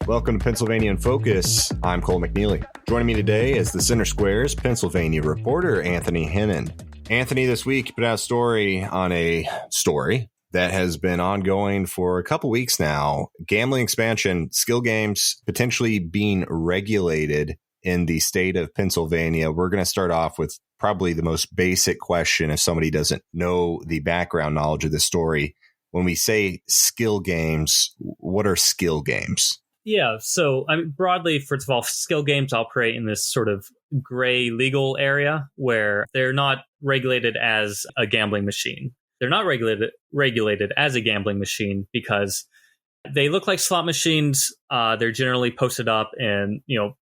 Welcome to Pennsylvania in Focus. I'm Cole McNeely. Joining me today is the Center Square's Pennsylvania reporter, Anthony Hennon. Anthony, this week put out a story on a story that has been ongoing for a couple weeks now. Gambling expansion, skill games potentially being regulated in the state of Pennsylvania. We're going to start off with probably the most basic question if somebody doesn't know the background knowledge of this story. When we say skill games, what are skill games? Yeah, so broadly, first of all, skill games operate in this sort of gray legal area where they're not regulated as a gambling machine. They're not regulated as a gambling machine because they look like slot machines. They're generally posted up in,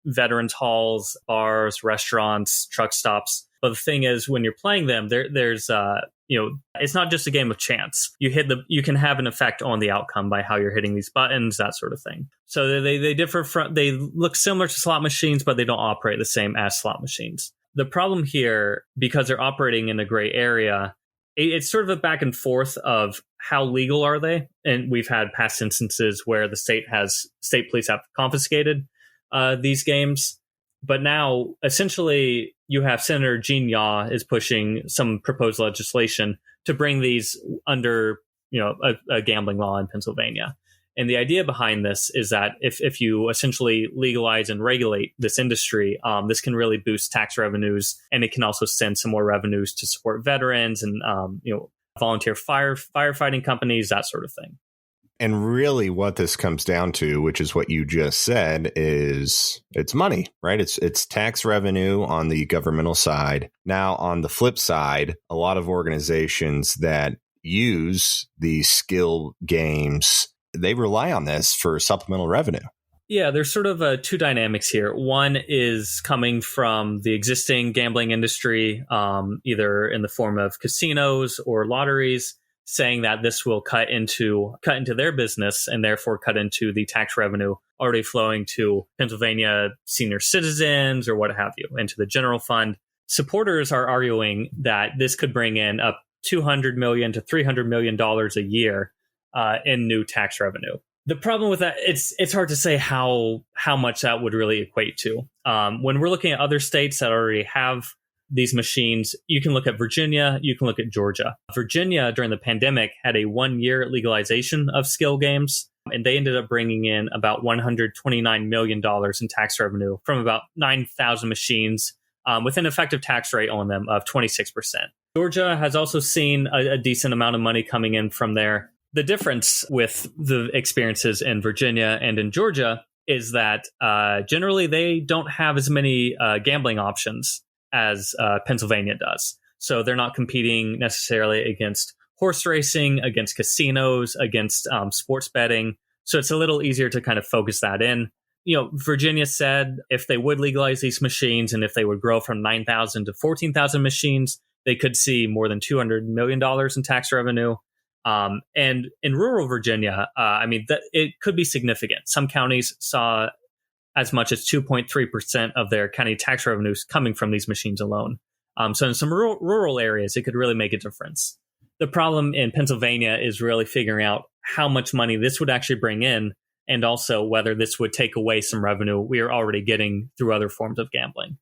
veterans halls, bars, restaurants, truck stops. But the thing is, when you're playing them, there's it's not just a game of chance. You can have an effect on the outcome by how you're hitting these buttons, that sort of thing. So they differ they look similar to slot machines, but they don't operate the same as slot machines. The problem here, because they're operating in a gray area, it's sort of a back and forth of how legal are they? And we've had past instances where the state police have confiscated these games. But now, essentially, you have Senator Gene Yaw is pushing some proposed legislation to bring these under, a gambling law in Pennsylvania. And the idea behind this is that if you essentially legalize and regulate this industry, this can really boost tax revenues, and it can also send some more revenues to support veterans and volunteer firefighting companies, that sort of thing. And really what this comes down to, which is what you just said, is it's money, right? It's tax revenue on the governmental side. Now, on the flip side, a lot of organizations that use these skill games, they rely on this for supplemental revenue. Yeah, there's sort of two dynamics here. One is coming from the existing gambling industry, either in the form of casinos or lotteries, saying that this will cut into their business and therefore cut into the tax revenue already flowing to Pennsylvania senior citizens or what have you, into the general fund. Supporters are arguing that this could bring in up $200 million to $300 million a year in new tax revenue. The problem with that, it's hard to say how much that would really equate to. When we're looking at other states that already have these machines, you can look at Virginia, you can look at Georgia. Virginia, during the pandemic, had a 1-year legalization of skill games, and they ended up bringing in about $129 million in tax revenue from about 9,000 machines with an effective tax rate on them of 26%. Georgia has also seen a decent amount of money coming in from there. The difference with the experiences in Virginia and in Georgia is that generally they don't have as many gambling options as Pennsylvania does. So they're not competing necessarily against horse racing, against casinos, against sports betting. So it's a little easier to kind of focus that in. Virginia said if they would legalize these machines and if they would grow from 9,000 to 14,000 machines, they could see more than $200 million in tax revenue. And in rural Virginia, it could be significant. Some counties saw as much as 2.3% of their county tax revenues coming from these machines alone. So in some rural areas, it could really make a difference. The problem in Pennsylvania is really figuring out how much money this would actually bring in, and also whether this would take away some revenue we are already getting through other forms of gambling.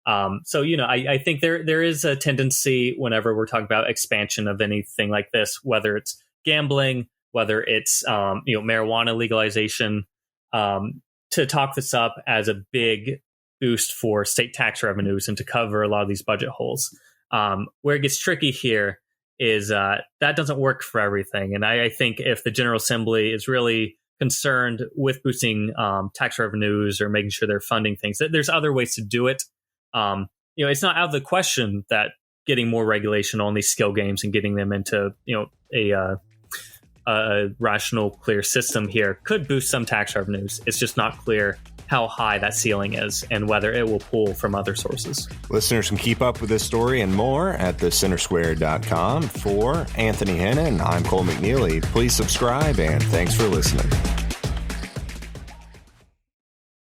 I think there is a tendency whenever we're talking about expansion of anything like this, whether it's gambling, whether it's marijuana legalization, to talk this up as a big boost for state tax revenues and to cover a lot of these budget holes. Where it gets tricky here is that doesn't work for everything. And I think if the General Assembly is really concerned with boosting tax revenues or making sure they're funding things, there's other ways to do it. It's not out of the question that getting more regulation on these skill games and getting them into a rational, clear system here could boost some tax revenues. It's just not clear how high that ceiling is and whether it will pull from other sources. Listeners can keep up with this story and more at thecentersquare.com. For Anthony Hennon, I'm Cole McNeely. Please subscribe and thanks for listening.